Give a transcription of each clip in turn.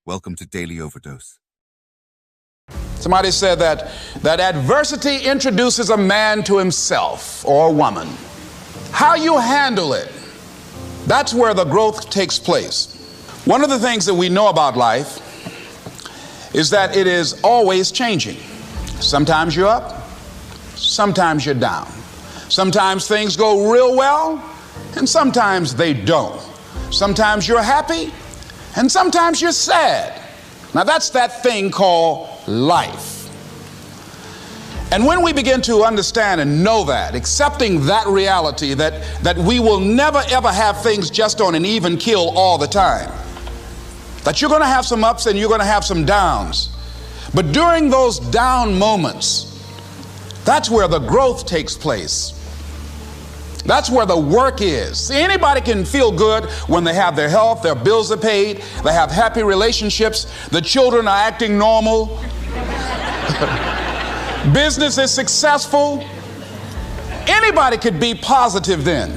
Welcome to Daily Overdose. Somebody said that adversity introduces a man to himself or a woman. How you handle it, that's where the growth takes place. One of the things that we know about life is that it is always changing. Sometimes you're up, sometimes you're down. Sometimes things go real well, and sometimes they don't. Sometimes you're happy, and sometimes you're sad. Now that's that thing called life. And when we begin to understand and know that, accepting that reality that we will never ever have things just on an even keel all the time, that you're going to have some ups and you're going to have some downs, but during those down moments, that's where the growth takes place. That's where the work is. See, anybody can feel good when they have their health, their bills are paid, they have happy relationships, the children are acting normal, business is successful. Anybody could be positive then.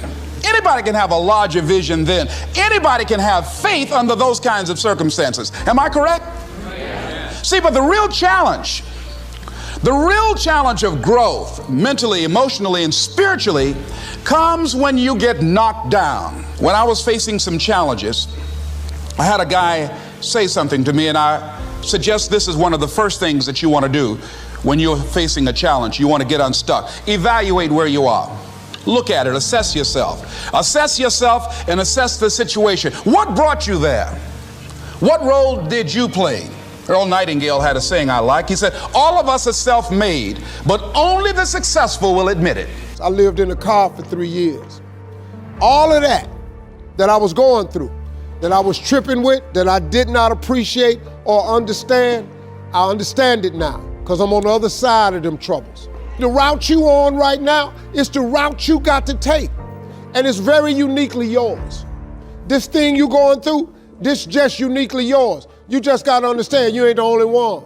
Anybody can have a larger vision then. Anybody can have faith under those kinds of circumstances. Am I correct? Yes. See, but the real challenge of growth, mentally, emotionally, and spiritually, comes when you get knocked down. When I was facing some challenges, I had a guy say something to me, and I suggest this is one of the first things that you want to do when you're facing a challenge. You want to get unstuck. Evaluate where you are. Look at it. Assess yourself. Assess yourself and assess the situation. What brought you there? What role did you play? Earl Nightingale had a saying I like. He said, all of us are self-made, but only the successful will admit it. I lived in a car for 3 years. All of that I was going through, that I was tripping with, that I did not appreciate or understand, I understand it now because I'm on the other side of them troubles. The route you on right now is the route you got to take, and it's very uniquely yours. This thing you going through, this just uniquely yours. You just got to understand you ain't the only one.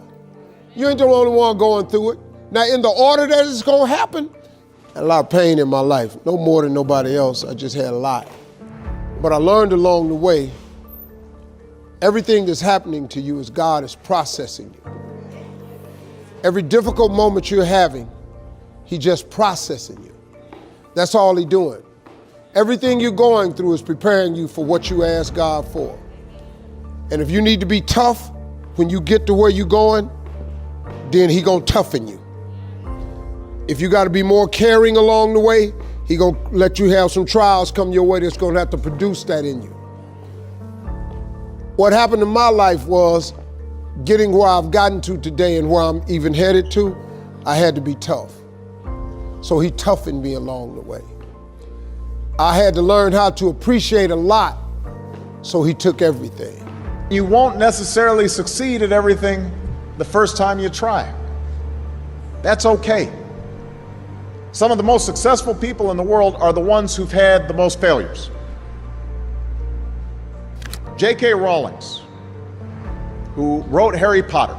You ain't the only one going through it. Now, in the order that it's going to happen, I had a lot of pain in my life, no more than nobody else. I just had a lot. But I learned along the way, everything that's happening to you is God is processing you. Every difficult moment you're having, He just processing you. That's all He's doing. Everything you're going through is preparing you for what you ask God for. And if you need to be tough when you get to where you're going, then He gonna toughen you. If you gotta be more caring along the way, He gonna let you have some trials come your way that's gonna have to produce that in you. What happened in my life was getting where I've gotten to today and where I'm even headed to, I had to be tough. So He toughened me along the way. I had to learn how to appreciate a lot, so He took everything. You won't necessarily succeed at everything the first time you try. That's okay. Some of the most successful people in the world are the ones who've had the most failures. J.K. Rowling, who wrote Harry Potter,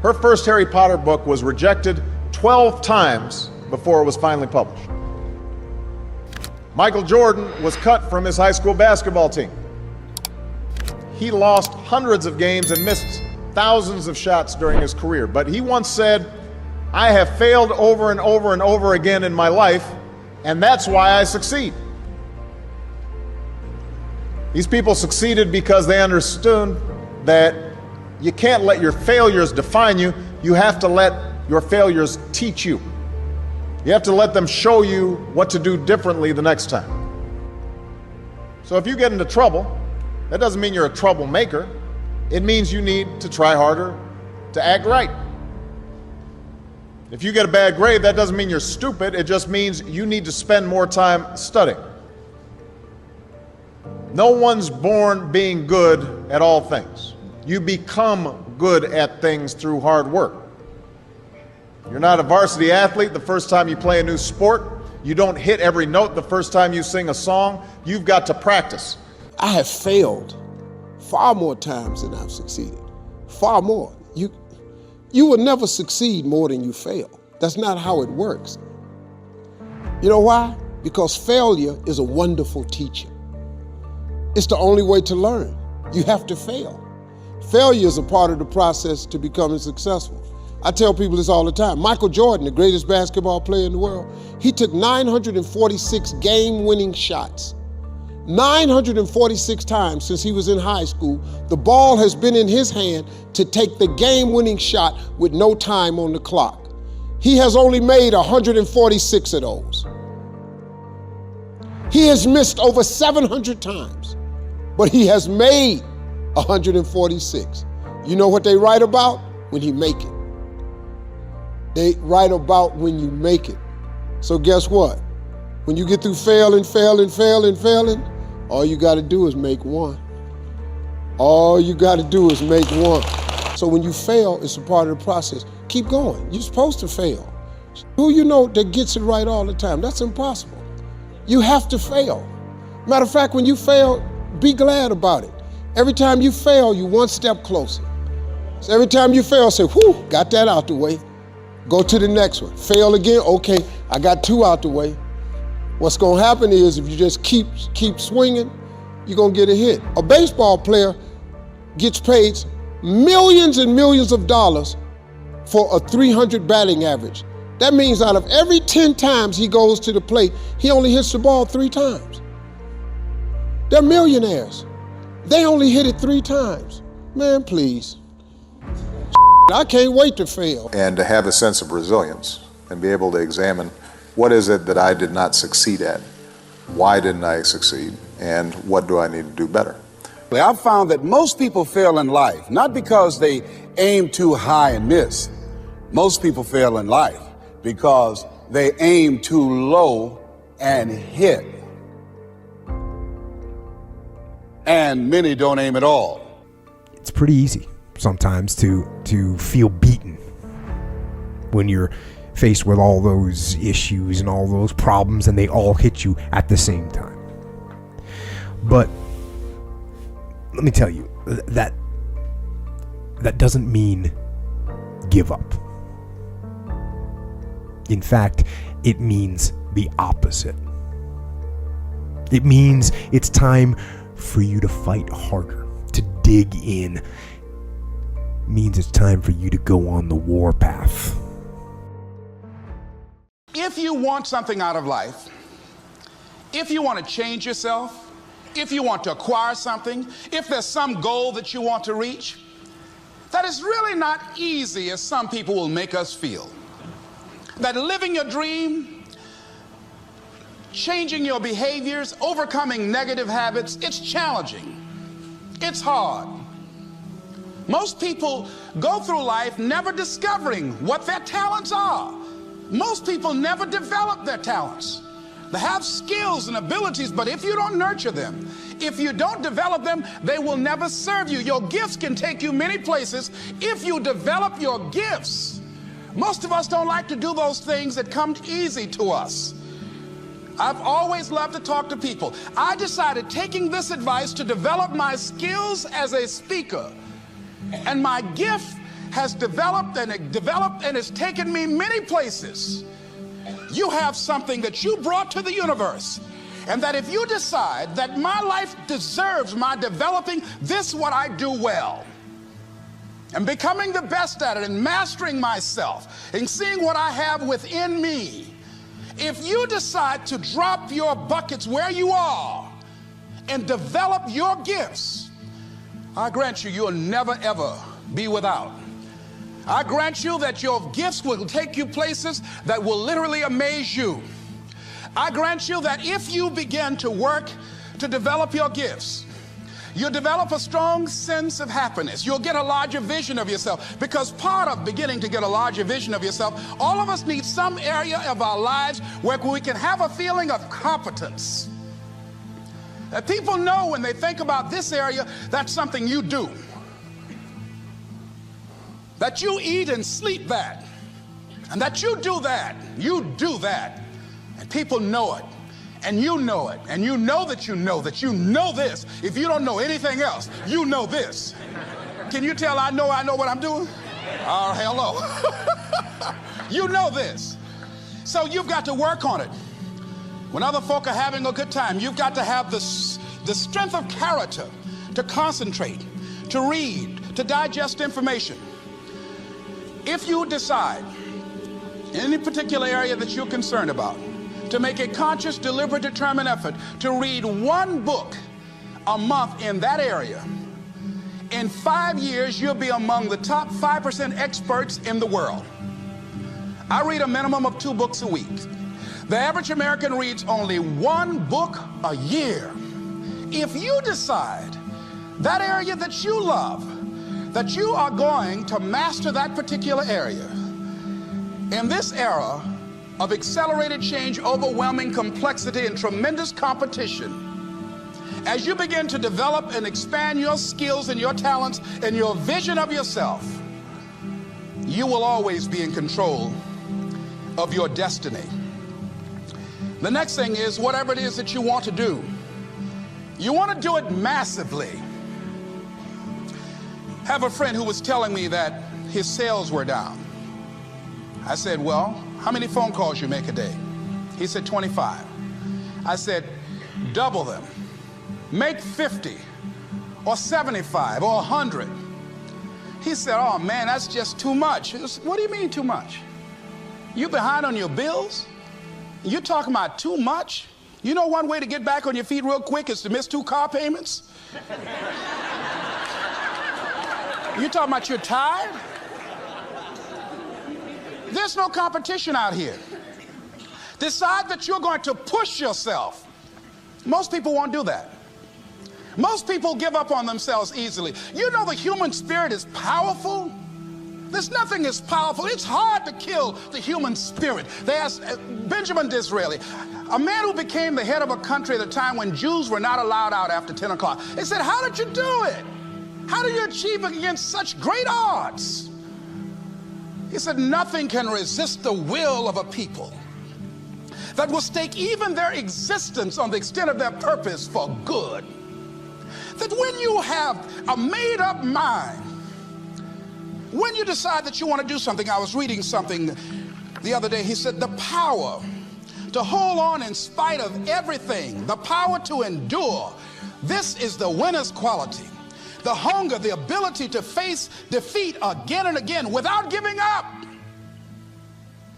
her first Harry Potter book was rejected 12 times before it was finally published. Michael Jordan was cut from his high school basketball team. He lost hundreds of games and missed thousands of shots during his career. But he once said, I have failed over and over and over again in my life, and that's why I succeed. These people succeeded because they understood that you can't let your failures define you. You have to let your failures teach you. You have to let them show you what to do differently the next time. So if you get into trouble, that doesn't mean you're a troublemaker. It means you need to try harder to act right. If you get a bad grade, that doesn't mean you're stupid. It just means you need to spend more time studying. No one's born being good at all things. You become good at things through hard work. You're not a varsity athlete the first time you play a new sport. You don't hit every note the first time you sing a song. You've got to practice. I have failed far more times than I've succeeded. Far more. You will never succeed more than you fail. That's not how it works. You know why? Because failure is a wonderful teacher. It's the only way to learn. You have to fail. Failure is a part of the process to becoming successful. I tell people this all the time. Michael Jordan, the greatest basketball player in the world, he took 946 game-winning shots. 946 times since he was in high school, the ball has been in his hand to take the game-winning shot with no time on the clock. He has only made 146 of those. He has missed over 700 times, but he has made 146. You know what they write about? When he make it. They write about when you make it. So guess what? When you get through failing, all you got to do is make one. All you got to do is make one. So when you fail, it's a part of the process. Keep going. You're supposed to fail. Who you know that gets it right all the time? That's impossible. You have to fail. Matter of fact, when you fail, be glad about it. Every time you fail, you're one step closer. So every time you fail, say, whew, got that out the way. Go to the next one. Fail again, okay, I got 2 out the way. What's gonna happen is if you just keep swinging, you're gonna get a hit. A baseball player gets paid millions and millions of dollars for a 300 batting average. That means out of every 10 times he goes to the plate, he only hits the ball 3 times. They're millionaires. They only hit it 3 times. Man, please. I can't wait to fail. And to have a sense of resilience and be able to examine what is it that I did not succeed at? Why didn't I succeed? And what do I need to do better? I've found that most people fail in life, not because they aim too high and miss. Most people fail in life because they aim too low and hit. And many don't aim at all. It's pretty easy sometimes to feel beaten when you're faced with all those issues and all those problems and they all hit you at the same time. But let me tell you, that doesn't mean give up. In fact, it means the opposite. It means it's time for you to fight harder, to dig in. It means it's time for you to go on the war path. If you want something out of life, if you want to change yourself, if you want to acquire something, if there's some goal that you want to reach, that is really not easy as some people will make us feel. That living your dream, changing your behaviors, overcoming negative habits, it's challenging. It's hard. Most people go through life never discovering what their talents are. Most people never develop their talents. They have skills and abilities, but if you don't nurture them, if you don't develop them, they will never serve you. Your gifts can take you many places if you develop your gifts. Most of us don't like to do those things that come easy to us. I've always loved to talk to people. I decided, taking this advice, to develop my skills as a speaker. And my gift has developed and it's taken me many places. You have something that you brought to the universe, and that if you decide that my life deserves my developing this, what I do well, and becoming the best at it, and mastering myself, and seeing what I have within me, if you decide to drop your buckets where you are and develop your gifts, I grant you, you'll never ever be without. I grant you that your gifts will take you places that will literally amaze you. I grant you that if you begin to work to develop your gifts, you'll develop a strong sense of happiness. You'll get a larger vision of yourself, because part of beginning to get a larger vision of yourself, all of us need some area of our lives where we can have a feeling of competence. That people know when they think about this area, that's something you do. That you eat and sleep that, and that you do that, and people know it, and you know it, and you know that you know this. If you don't know anything else, you know this. Can you tell I know what I'm doing? Oh, hello. You know this. So you've got to work on it. When other folk are having a good time, you've got to have the strength of character to concentrate, to read, to digest information. If you decide in any particular area that you're concerned about to make a conscious, deliberate, determined effort to read one book a month in that area, in 5 years, you'll be among the top 5% experts in the world. I read a minimum of 2 books a week. The average American reads only 1 book a year. If you decide that area that you love, that you are going to master that particular area, in this era of accelerated change, overwhelming complexity, and tremendous competition, as you begin to develop and expand your skills and your talents and your vision of yourself, you will always be in control of your destiny. The next thing is, whatever it is that you want to do, you want to do it massively. I have a friend who was telling me that his sales were down. I said, well, how many phone calls you make a day? He said, 25. I said, double them. Make 50 or 75 or 100. He said, oh man, that's just too much. What do you mean too much? You behind on your bills? You talking about too much? You know one way to get back on your feet real quick is to miss 2 car payments? You talking about you're tired? There's no competition out here. Decide that you're going to push yourself. Most people won't do that. Most people give up on themselves easily. You know the human spirit is powerful. There's nothing as powerful. It's hard to kill the human spirit. They asked Benjamin Disraeli, a man who became the head of a country at a time when Jews were not allowed out after 10 o'clock. They said, how did you do it? How did you achieve it against such great odds? He said, nothing can resist the will of a people that will stake even their existence on the extent of their purpose for good. That when you have a made-up mind, when you decide that you want to do something, I was reading something the other day, he said, the power to hold on in spite of everything, the power to endure, this is the winner's quality. The hunger, the ability to face defeat again and again without giving up.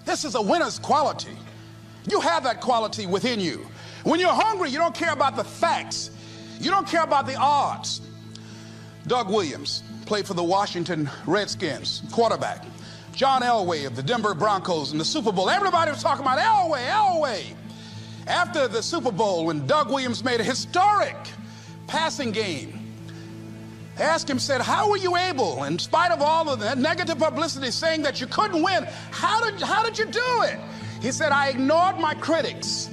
This is a winner's quality. You have that quality within you. When you're hungry, you don't care about the facts. You don't care about the odds. Doug Williams played for the Washington Redskins, quarterback. John Elway of the Denver Broncos in the Super Bowl. Everybody was talking about Elway. After the Super Bowl, when Doug Williams made a historic passing game, they asked him, said, how were you able, in spite of all of that negative publicity saying that you couldn't win, how did you do it? He said, I ignored my critics.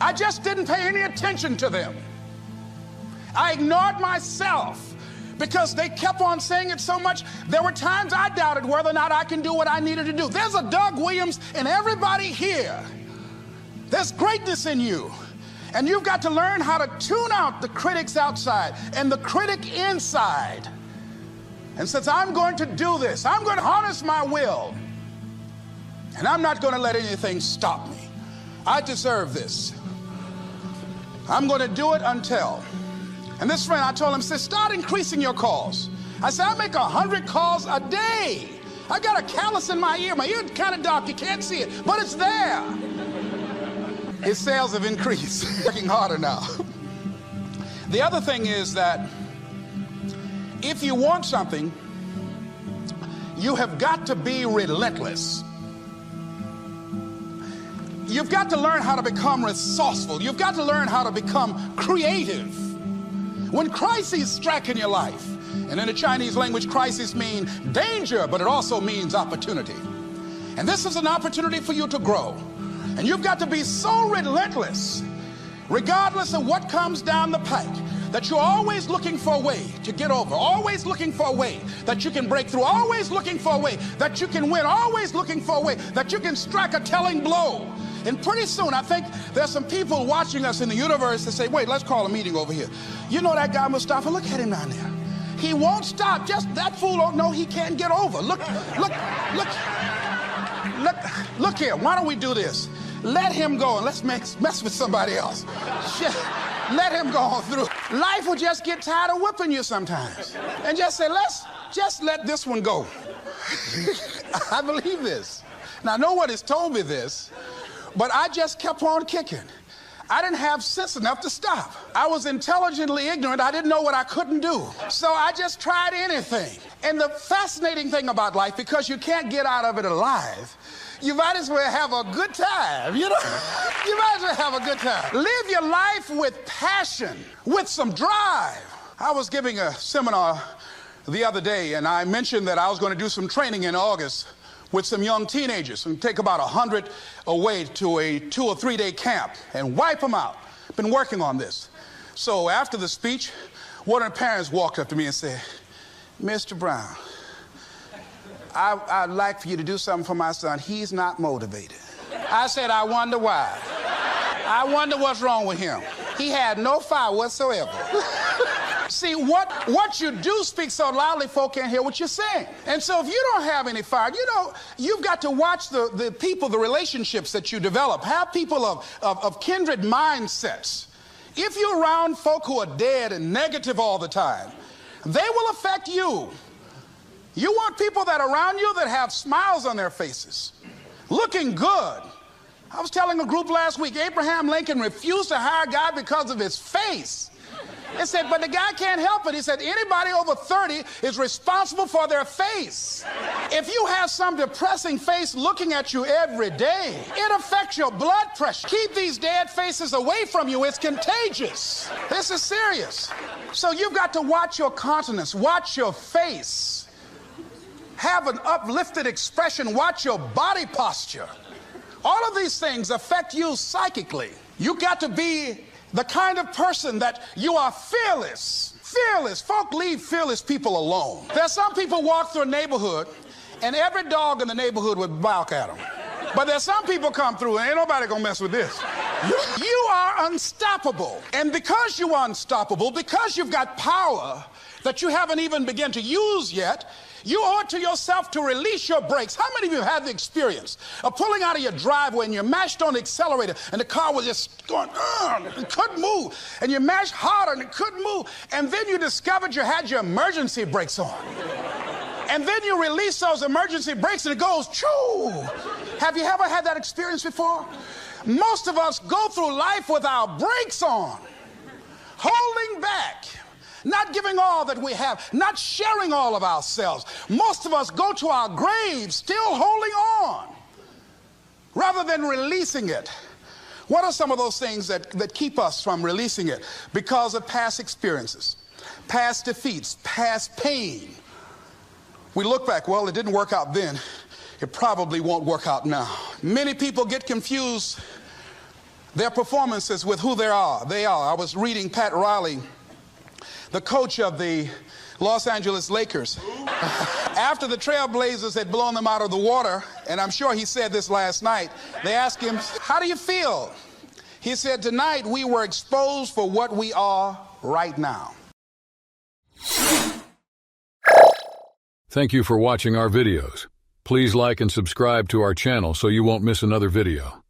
I just didn't pay any attention to them. I ignored myself because they kept on saying it so much. There were times I doubted whether or not I can do what I needed to do. There's a Doug Williams in everybody here. There's greatness in you. And you've got to learn how to tune out the critics outside and the critic inside. And since I'm going to do this, I'm going to harness my will. And I'm not going to let anything stop me. I deserve this. I'm going to do it until. And this friend, I told him, said, start increasing your calls. I said, I make 100 calls a day. I got a callus in my ear. My ear kind of dark. You can't see it, but it's there. His sales have increased. Working harder now. The other thing is that if you want something, you have got to be relentless. You've got to learn how to become resourceful. You've got to learn how to become creative. When crises strike in your life, and in the Chinese language, crisis means danger, but it also means opportunity. And this is an opportunity for you to grow. And you've got to be so relentless, regardless of what comes down the pike, that you're always looking for a way to get over, always looking for a way that you can break through, always looking for a way that you can win, always looking for a way that you can strike a telling blow. And pretty soon, I think there's some people watching us in the universe that say, wait, let's call a meeting over here. You know that guy Mustafa? Look at him down there. He won't stop. Just that fool don't know he can't get over. Look here. Why don't we do this? Let him go and let's mess with somebody else. Let him go on through. Life will just get tired of whipping you sometimes. And just say, let's just let this one go. I believe this. Now, no one has told me this, but I just kept on kicking. I didn't have sense enough to stop. I was intelligently ignorant. I didn't know what I couldn't do. So I just tried anything. And the fascinating thing about life, because you can't get out of it alive, you might as well have a good time, you know? You might as well have a good time. Live your life with passion, with some drive. I was giving a seminar the other day, and I mentioned that I was going to do some training in August with some young teenagers and take about 100 away to a 2 or 3 day camp and wipe them out. Been working on this. So after the speech, one of the parents walked up to me and said, Mr. Brown, I'd like for you to do something for my son. He's not motivated. I said, I wonder why. I wonder what's wrong with him. He had no fire whatsoever. See, what you do speak so loudly, folk can't hear what you're saying. And so if you don't have any fire, you know, you've got to watch the people, the relationships that you develop. Have people of kindred mindsets. If you're around folk who are dead and negative all the time, they will affect you. You want people that are around you that have smiles on their faces, looking good. I was telling a group last week, Abraham Lincoln refused to hire God because of his face. They said, but the guy can't help it. He said, anybody over 30 is responsible for their face. If you have some depressing face looking at you every day, it affects your blood pressure. Keep these dead faces away from you. It's contagious. This is serious. So you've got to watch your countenance, watch your face. Have an uplifted expression, watch your body posture. All of these things affect you psychically. You got to be the kind of person that you are fearless. Fearless. Folk leave fearless people alone. There's some people walk through a neighborhood and every dog in the neighborhood would bark at them. But there's some people come through and ain't nobody gonna mess with this. You are unstoppable. And because you are unstoppable, because you've got power that you haven't even begun to use yet, you owe it to yourself to release your brakes. How many of you have the experience of pulling out of your driveway and you mashed on the accelerator and the car was just going, it couldn't move. And you mashed harder and it couldn't move. And then you discovered you had your emergency brakes on. And then you release those emergency brakes and it goes, choo. Have you ever had that experience before? Most of us go through life with our brakes on, holding back. Not giving all that we have, not sharing all of ourselves. Most of us go to our graves still holding on rather than releasing it. What are some of those things that keep us from releasing it? Because of past experiences, past defeats, past pain. We look back, well, it didn't work out then. It probably won't work out now. Many people get confused their performances with who they are. I was reading Pat Riley, the coach of the Los Angeles Lakers. After the Trailblazers had blown them out of the water, and I'm sure he said this last night, they asked him, how do you feel? He said, tonight we were exposed for what we are right now. Thank you for watching our videos. Please like and subscribe to our channel so you won't miss another video.